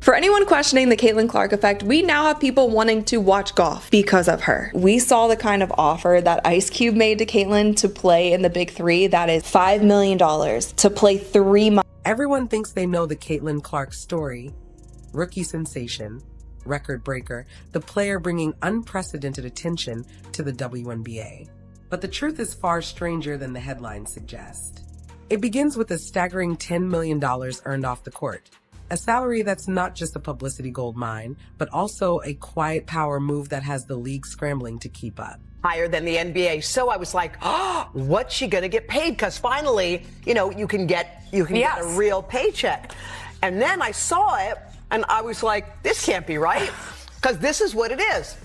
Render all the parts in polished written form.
For anyone questioning the Caitlin Clark effect, we now have people wanting to watch golf because of her. We saw the kind of offer that Ice Cube made to Caitlin to play in the Big Three. That is $5 million to play 3 months. Everyone thinks they know the Caitlin Clark story. Rookie sensation, record breaker, the player bringing unprecedented attention to the WNBA. But the truth is far stranger than the headlines suggest. It begins with a staggering $10 million earned off the court. A salary that's not just a publicity gold mine, but also a quiet power move that has the league scrambling to keep up. Higher than the NBA. So I was like, oh, what's she going to get paid? Because finally, you can get a real paycheck. And then I saw it and I was like, this can't be right. Because this is what it is.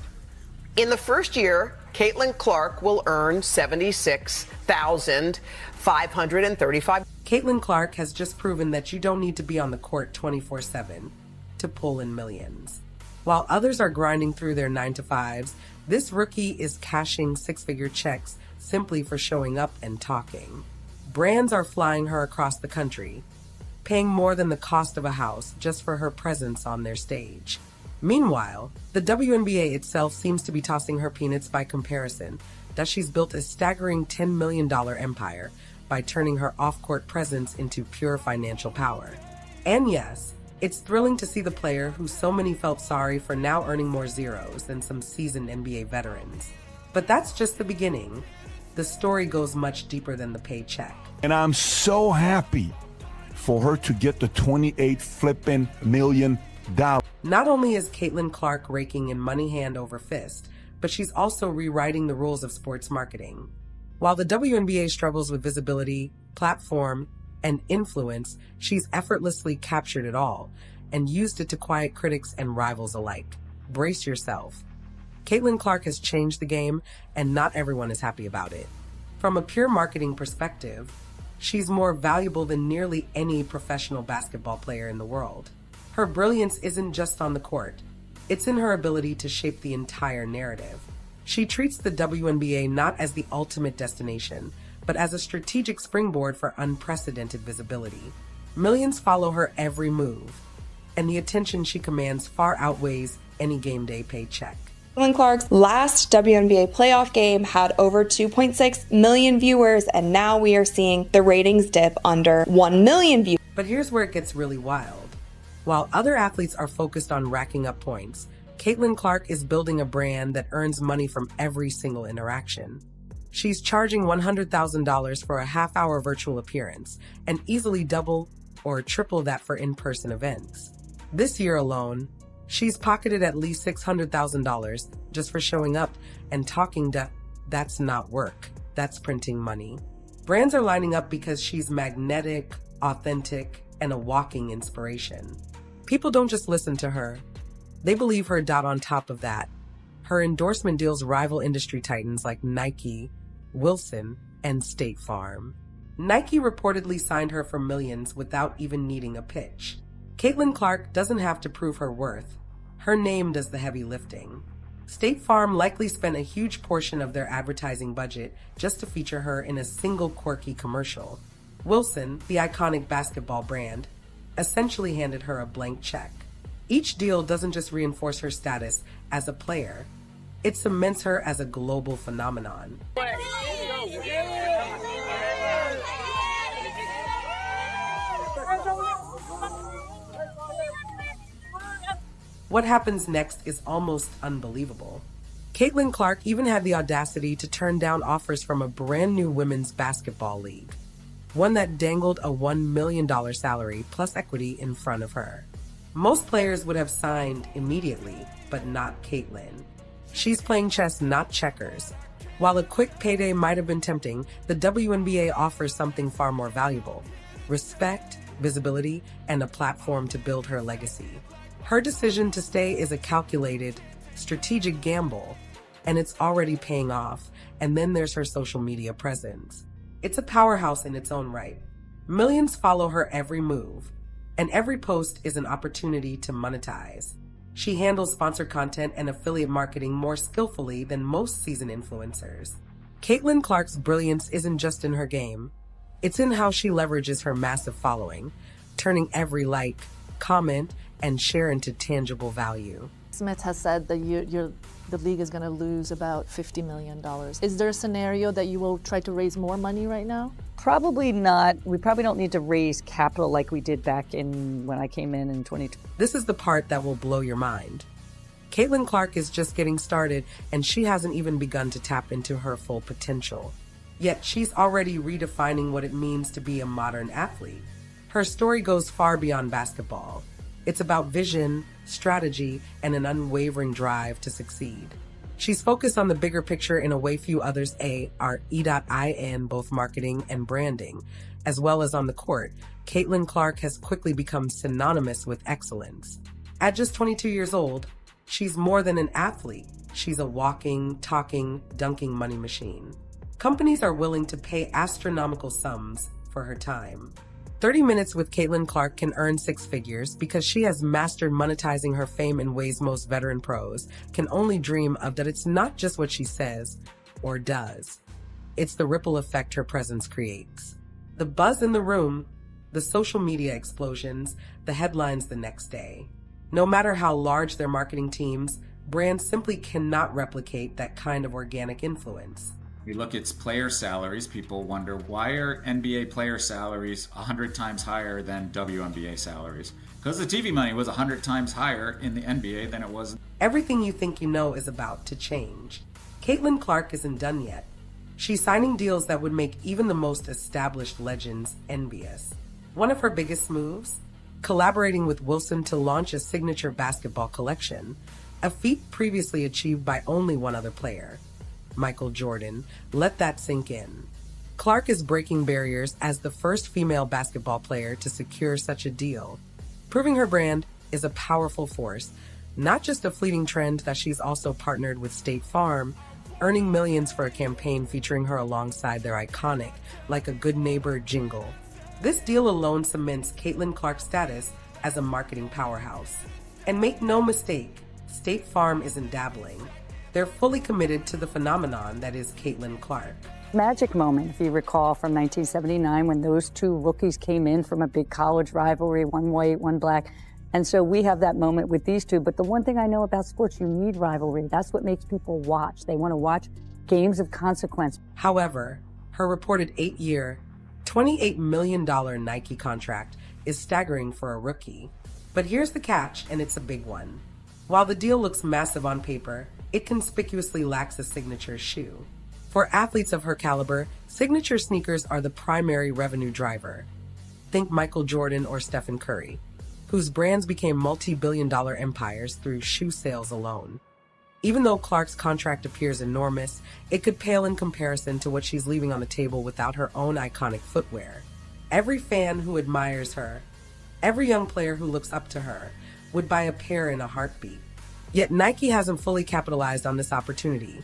In the first year, Caitlin Clark will earn $76,535. Caitlin Clark has just proven that you don't need to be on the court 24/7 to pull in millions. While others are grinding through their 9-to-5s, this rookie is cashing 6-figure checks simply for showing up and talking. Brands are flying her across the country, paying more than the cost of a house just for her presence on their stage. Meanwhile, the WNBA itself seems to be tossing her peanuts by comparison, that she's built a staggering $10 million empire by turning her off-court presence into pure financial power. And yes, it's thrilling to see the player who so many felt sorry for now earning more zeros than some seasoned NBA veterans. But that's just the beginning. The story goes much deeper than the paycheck. And I'm so happy for her to get the $28 million. Not only is Caitlin Clark raking in money hand over fist, but she's also rewriting the rules of sports marketing. While the WNBA struggles with visibility, platform, and influence, she's effortlessly captured it all and used it to quiet critics and rivals alike. Brace yourself. Caitlin Clark has changed the game, and not everyone is happy about it. From a pure marketing perspective, she's more valuable than nearly any professional basketball player in the world. Her brilliance isn't just on the court. It's in her ability to shape the entire narrative. She treats the WNBA not as the ultimate destination, but as a strategic springboard for unprecedented visibility. Millions follow her every move, and the attention she commands far outweighs any game day paycheck. Caitlin Clark's last WNBA playoff game had over 2.6 million viewers, and now we are seeing the ratings dip under 1 million views. But here's where it gets really wild. While other athletes are focused on racking up points, Caitlin Clark is building a brand that earns money from every single interaction. She's charging $100,000 for a half-hour virtual appearance, and easily double or triple that for in-person events. This year alone, she's pocketed at least $600,000 just for showing up and talking. That's not work, that's printing money. Brands are lining up because she's magnetic, authentic, and a walking inspiration. People don't just listen to her, they believe her. On top of that, her endorsement deals rival industry titans like Nike, Wilson, and State Farm. Nike reportedly signed her for millions without even needing a pitch. Caitlin Clark doesn't have to prove her worth. Her name does the heavy lifting. State Farm likely spent a huge portion of their advertising budget just to feature her in a single quirky commercial. Wilson, the iconic basketball brand, essentially handed her a blank check. Each deal doesn't just reinforce her status as a player, it cements her as a global phenomenon. What happens next is almost unbelievable. Caitlin Clark even had the audacity to turn down offers from a brand new women's basketball league, one that dangled a $1 million salary plus equity in front of her. Most players would have signed immediately, but not Caitlin. She's playing chess, not checkers. While a quick payday might have been tempting, the WNBA offers something far more valuable: respect, visibility, and a platform to build her legacy. Her decision to stay is a calculated, strategic gamble, and it's already paying off. And then there's her social media presence. It's a powerhouse in its own right. Millions follow her every move, and every post is an opportunity to monetize. She handles sponsored content and affiliate marketing more skillfully than most seasoned influencers. Caitlin Clark's brilliance isn't just in her game. It's in how she leverages her massive following, turning every like, comment, and share into tangible value. Smith has said that the league is going to lose about $50 million. Is there a scenario that you will try to raise more money right now? Probably not. We probably don't need to raise capital like we did back in when I came in 2020. This is the part that will blow your mind. Caitlin Clark is just getting started, and she hasn't even begun to tap into her full potential. Yet she's already redefining what it means to be a modern athlete. Her story goes far beyond basketball. It's about vision, strategy, and an unwavering drive to succeed. She's focused on the bigger picture in a way few others are in both marketing and branding. As well as on the court, Caitlin Clark has quickly become synonymous with excellence. At just 22 years old, she's more than an athlete. She's a walking, talking, dunking money machine. Companies are willing to pay astronomical sums for her time. 30 minutes with Caitlin Clark can earn six figures because she has mastered monetizing her fame in ways most veteran pros can only dream of. That it's not just what she says or does. It's the ripple effect her presence creates. The buzz in the room, the social media explosions, the headlines the next day. No matter how large their marketing teams, brands simply cannot replicate that kind of organic influence. We look at player salaries. People wonder, why are NBA player salaries 100 times higher than WNBA salaries? Because the TV money was 100 times higher in the NBA than it was. Everything you think you know is about to change. Caitlin Clark isn't done yet. She's signing deals that would make even the most established legends envious. One of her biggest moves? Collaborating with Wilson to launch a signature basketball collection, a feat previously achieved by only one other player, Michael Jordan. Let that sink in. Clark is breaking barriers as the first female basketball player to secure such a deal. Proving her brand is a powerful force, not just a fleeting trend that she's also partnered with State Farm, earning millions for a campaign featuring her alongside their iconic Like a Good Neighbor jingle. This deal alone cements Caitlin Clark's status as a marketing powerhouse. And make no mistake, State Farm isn't dabbling. They're fully committed to the phenomenon that is Caitlin Clark. Magic moment, if you recall, from 1979 when those two rookies came in from a big college rivalry, one white, one black. And so we have that moment with these two. But the one thing I know about sports, you need rivalry. That's what makes people watch. They want to watch games of consequence. However, her reported 8-year, $28 million Nike contract is staggering for a rookie. But here's the catch, and it's a big one. While the deal looks massive on paper, it conspicuously lacks a signature shoe. For athletes of her caliber, signature sneakers are the primary revenue driver. Think Michael Jordan or Stephen Curry, whose brands became multi-billion-dollar empires through shoe sales alone. Even though Clark's contract appears enormous, it could pale in comparison to what she's leaving on the table without her own iconic footwear. Every fan who admires her, every young player who looks up to her, would buy a pair in a heartbeat. Yet Nike hasn't fully capitalized on this opportunity.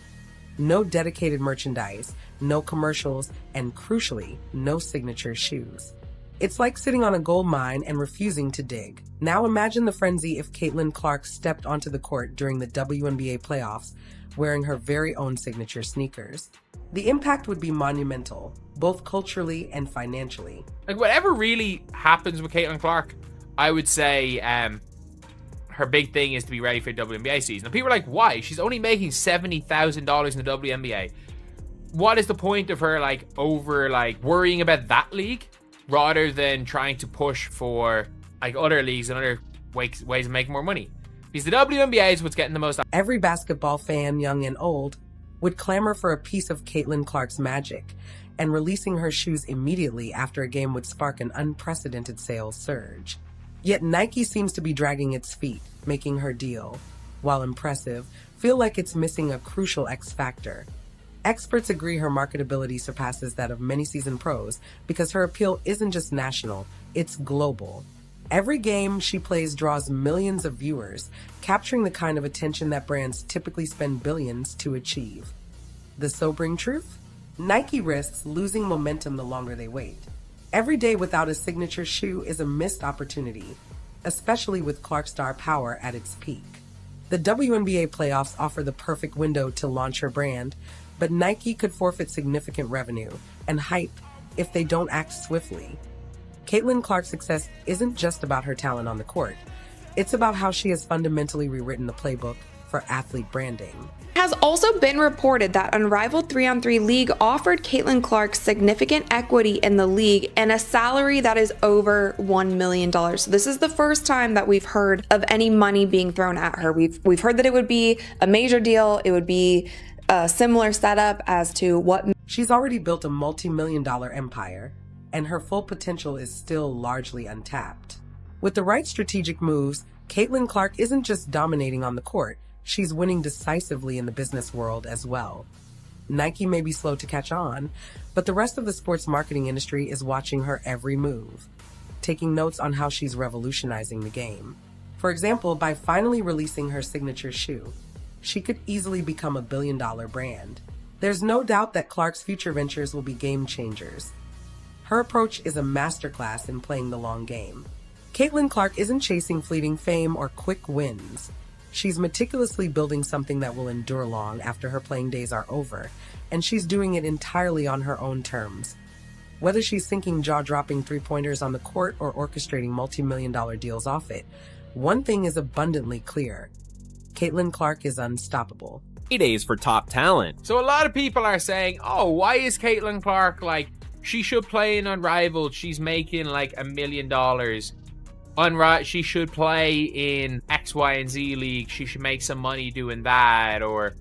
No dedicated merchandise, no commercials, and crucially, no signature shoes. It's like sitting on a gold mine and refusing to dig. Now imagine the frenzy if Caitlin Clark stepped onto the court during the WNBA playoffs wearing her very own signature sneakers. The impact would be monumental, both culturally and financially. Like, whatever really happens with Caitlin Clark, I would say her big thing is to be ready for the WNBA season. And people are like, why? She's only making $70,000 in the WNBA. What is the point of her worrying about that league rather than trying to push for other leagues and other ways of making more money? Because the WNBA is what's getting the most. Every basketball fan, young and old, would clamor for a piece of Caitlin Clark's magic, and releasing her shoes immediately after a game would spark an unprecedented sales surge. Yet Nike seems to be dragging its feet, making her deal, while impressive, feel like it's missing a crucial X factor. Experts agree her marketability surpasses that of many seasoned pros because her appeal isn't just national, it's global. Every game she plays draws millions of viewers, capturing the kind of attention that brands typically spend billions to achieve. The sobering truth? Nike risks losing momentum the longer they wait. Every day without a signature shoe is a missed opportunity, especially with Clark's star power at its peak. The WNBA playoffs offer the perfect window to launch her brand, but Nike could forfeit significant revenue and hype if they don't act swiftly. Caitlin Clark's success isn't just about her talent on the court. It's about how she has fundamentally rewritten the playbook for athlete branding. It has also been reported that Unrivaled 3-on-3 League offered Caitlin Clark significant equity in the league and a salary that is over $1 million. So this is the first time that we've heard of any money being thrown at her. We've heard that it would be a major deal. It would be a similar setup as to what. She's already built a multi-million-dollar empire, and her full potential is still largely untapped. With the right strategic moves, Caitlin Clark isn't just dominating on the court, she's winning decisively in the business world as well. Nike may be slow to catch on, but the rest of the sports marketing industry is watching her every move, taking notes on how she's revolutionizing the game. For example, by finally releasing her signature shoe, she could easily become a billion-dollar brand. There's no doubt that Clark's future ventures will be game changers. Her approach is a masterclass in playing the long game. Caitlin Clark isn't chasing fleeting fame or quick wins. She's meticulously building something that will endure long after her playing days are over, and she's doing it entirely on her own terms. Whether she's sinking jaw-dropping three-pointers on the court or orchestrating multi-million-dollar deals off it, one thing is abundantly clear. Caitlin Clark is unstoppable. Days for top talent. So a lot of people are saying, oh, why is Caitlin Clark she should play in Unrivaled, she's making like $1 million. She should play in X, Y, and Z league. She should make some money doing that. Or,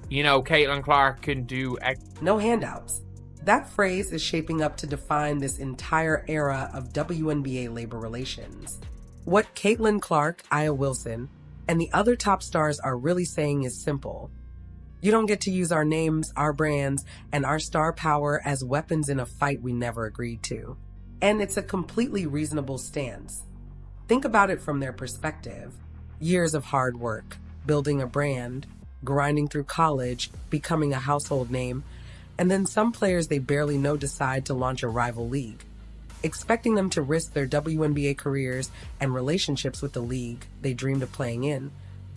Caitlin Clark can do X. No handouts. That phrase is shaping up to define this entire era of WNBA labor relations. What Caitlin Clark, Aya Wilson, and the other top stars are really saying is simple. You don't get to use our names, our brands, and our star power as weapons in a fight we never agreed to. And it's a completely reasonable stance. Think about it from their perspective. Years of hard work, building a brand, grinding through college, becoming a household name, and then some players they barely know decide to launch a rival league, expecting them to risk their WNBA careers and relationships with the league they dreamed of playing in,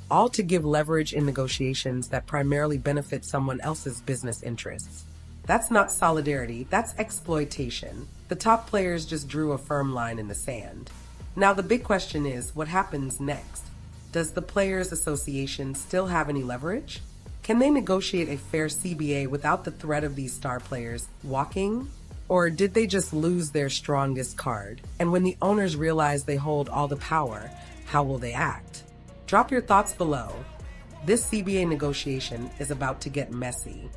all to give leverage in negotiations that primarily benefit someone else's business interests. That's not solidarity, that's exploitation. The top players just drew a firm line in the sand. Now the big question is, what happens next? Does the Players Association still have any leverage? Can they negotiate a fair CBA without the threat of these star players walking? Or did they just lose their strongest card? And when the owners realize they hold all the power, how will they act? Drop your thoughts below. This CBA negotiation is about to get messy.